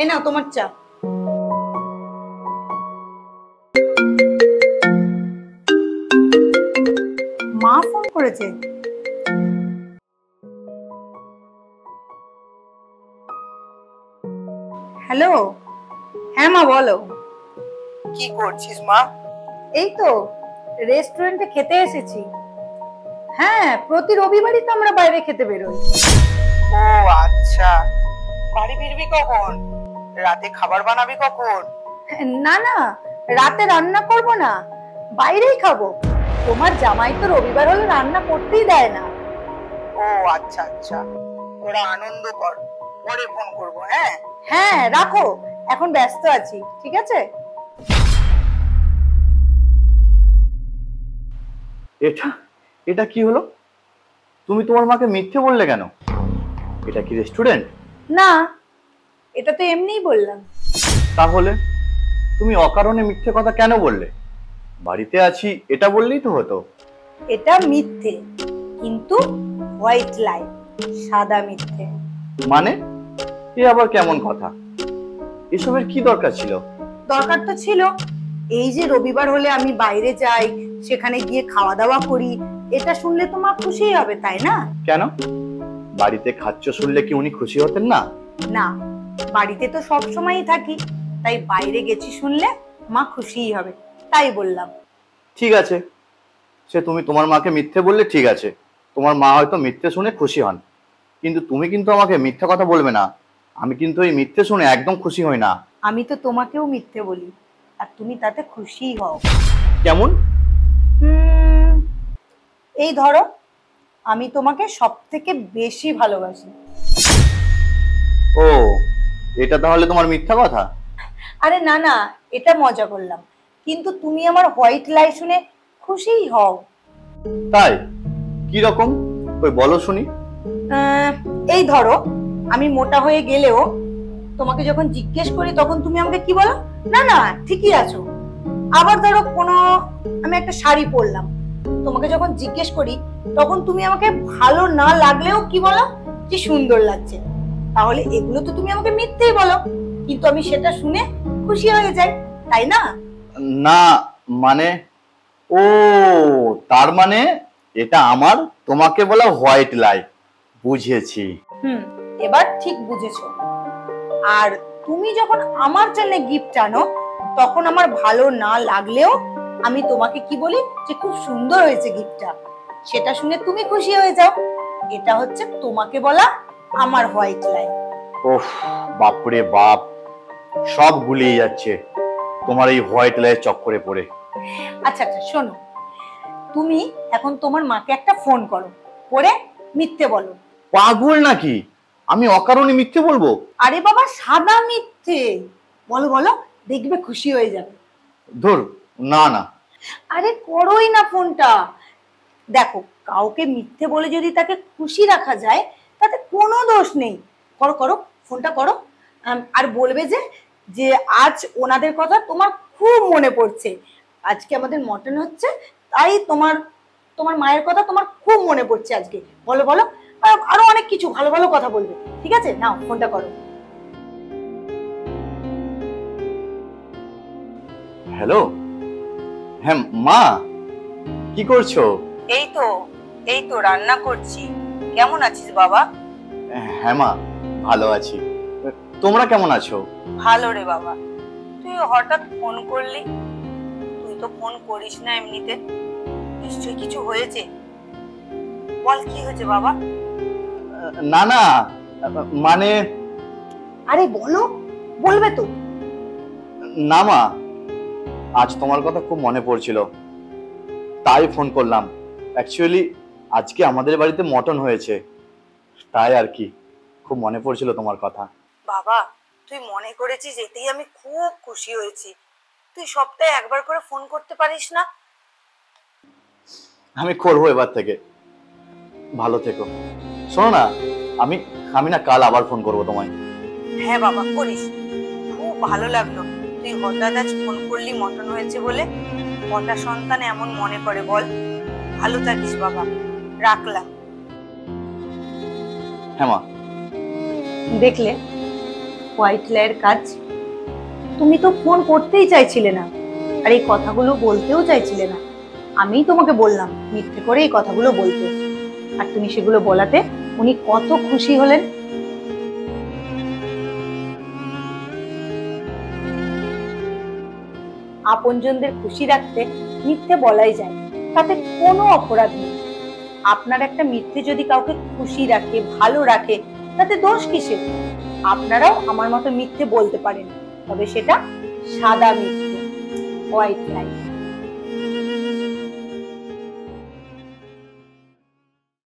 এই নাও তোমার চা। মা ফোন করেছে। হ্যালো, হ্যাঁ মা বলো। কি করছিস মা? এই তো রেস্টুরেন্টে খেতে এসেছি। হ্যাঁ, প্রতি রবিবারই তো আমরা বাইরে খেতে বেরোই। ও আচ্ছা, বাড়ি ফিরবি কখন? রাতে খাবার বানাবি কখন? না না, রাতে রান্না করব না, বাইরেই খাবো। তোমার জামাই তো রবিবার হলে রান্না করতেই দেয় না। ও আচ্ছা আচ্ছা, তোরা আনন্দ কর, পরে ফোন করবো। হ্যাঁ হ্যাঁ রাখো, এখন ব্যস্ত আছি, ঠিক আছে? এটা এটা কি হলো? তুমি তোমার মাকে মিথ্যে বললে কেন? এটা কি রেস্টুরেন্ট? না, এটা তো এমনিই বললাম। তাহলে তুমি অকারণে মিথ্যে কথা কেন বললে? বাড়িতে আছি এটা বললেই তো হতো। এটা মিথ্যে, কিন্তু হোয়াইট লাই, সাদা মিথ্যে। মানে এ আবার কেমন কথা? এসবের কি দরকার ছিল? দরকার তো ছিল। এই যে রবিবার হলে আমি বাইরে যাই, সেখানে গিয়ে খাওয়া দাওয়া করি, এটা শুনলে তো মা খুশি হবে, তাই না? কেন? বাড়িতে খাচ্ছ শুনলে কি উনি খুশি হতেন না? না, বাড়িতে তো সব সময়ই থাকি, তাই বাইরে গেছি শুনলে মা খুশিই হবে, তাই বললাম। ঠিক আছে, সে তুমি তোমার মাকে মিথ্যে বললে ঠিক আছে, তোমার মা হয়তো মিথ্যে শুনে খুশি হন, কিন্তু তুমি কিন্তু আমাকে মিথ্যা কথা বলবে না। আমি কিন্তু এই মিথ্যে শুনে একদম খুশি হই না। আমি তো তোমাকেও মিথ্যে বলি, আর তুমি তাতে খুশিই হও। কেমন? এই ধরো, আমি তোমাকে সব থেকে বেশি ভালোবাসি। ও, এটা তাহলে তোমার মিথ্যা কথা? আরে না না, এটা মজা করলাম, কিন্তু তুমি আমার হোয়াইট লাই শুনে খুশিই হও। তাই? কি রকম? ওই বলো শুনি। এই ধরো, আমি মোটা হয়ে গেলেও তোমাকে যখন জিজ্ঞেস করি তখন তুমি আমাকে কি বলো? না না, ঠিকই আছো। আবার ধরো আমি একটা শাড়ি পরলাম, তোমাকে যখন জিজ্ঞেস করি তখন তুমি আমাকে ভালো না লাগলেও কি বলো? কি সুন্দর লাগছে। তাহলে এগুলো তো তুমি আমাকে মিথ্যেই বলো, কিন্তু আমি সেটা শুনে খুশি হয়ে যাই, তাই না? না মানে, ও তার মানে এটা আমার তোমাকে বলা হোয়াইট লাই। বুঝেছি। এবার ঠিক বুঝেছো। আর তুমি যখন আমার জন্য গিফট আনো, তখন আমার ভালো না লাগলেও আমি তোমাকে কি বলি? যে খুব সুন্দর হয়েছে গিফটটা, সেটা শুনে তুমি খুশি হয়ে যাও। এটা হচ্ছে তোমাকে বলা আমার হোয়াইট লাই। ওহ বাপরে বাপ, সব গুলিয়ে যাচ্ছে তোমার এই হোয়াইট লাইয়ের চক্করে পড়ে। আচ্ছা আচ্ছা শোনো, তুমি এখন তোমার মাকে একটা ফোন করো, করে মিথ্যে বলো। পাগল নাকি? আমি অকারণে মিথ্যে বলবো? আরে বাবা, সাদা মিথ্যে বলো বলো, দেখবে খুশি হয়ে যাবে। ধর, না না। আরে করোই না ফোনটা। দেখো, কাউকে মিথ্যে বলে যদি তাকে খুশি রাখা যায়, তাতে কোনো দোষ নেই। করো করো, ফোনটা করো। আর বলবে যে যে আজ ওনাদের কথা তোমার খুব মনে পড়ছে, আজকে আমাদের মটন হচ্ছে, তাই তোমার তোমার মায়ের কথা তোমার খুব মনে পড়ছে আজকে। বলো বলো, আরো অনেক কিছু ভালো ভালো কথা বলবে। ঠিক আছে, নাও ফোনটা করো। হ্যালো, হ্যাঁ মা, কি করছো? এই তো রান্না করছি। কেমন আছিস বাবা? হ্যাঁ মা, ভালো আছি। তোমরা কেমন আছো? ভালো রে বাবা। তুই হঠাৎ ফোন করলি, তুই তো ফোন করিস না এমনিতে, নিশ্চয়ই কিছু হয়েছে। বল কি হয়েছে বাবা? না না, মানে আরে বলো, বলবে তো। না মা, আজ তোমার কথা খুব মনে পড়ছিল, তাই ফোন করলাম। অ্যাকচুয়ালি আজকে আমাদের বাড়িতে মটন হয়েছে, তাই আর কি, খুব মনে পড়ছিল তোমার কথা। বাবা, তুই মনে করেছিস, এতেই আমি খুব খুশি হয়েছি। তুই সপ্তাহে একবার করে ফোন করতে পারিস না? আমি করবো এবার থেকে। ভালো থেকো। শোনো না, আমি আমি না কাল আবার ফোন করবো তোমায়। হ্যাঁ বাবা, করিস। খুব ভালো লাগলো তুই হঠাৎ আজ ফোন করলি মটন হয়েছে বলে। কটা সন্তান এমন মনে করে বল। ভালো থাকিস বাবা, রাখলাম। হ্যাঁ মা। দেখলে, হোয়াইট লাইয়ের কাজ। তুমি তো ফোন করতেই চাইছিলে না, আর এই কথাগুলো বলতেও চাইছিলে না। আমিই তোমাকে বললাম মিথ্যে করে এই কথাগুলো বলতে, আর তুমি সেগুলো বলাতে উনি কত খুশি হলেন। আপনজনদের খুশি রাখতে মিথ্যে বলাই যায়, তাতে কোনো অপরাধ নেই। আপনার একটা মিথ্যে যদি কাউকে খুশি রাখে, ভালো রাখে, তাতে দোষ কিসের? আপনারাও আমার মতো মিথ্যে বলতে পারেন, তবে সেটা সাদা মিথ্যে, হোয়াইট লাই।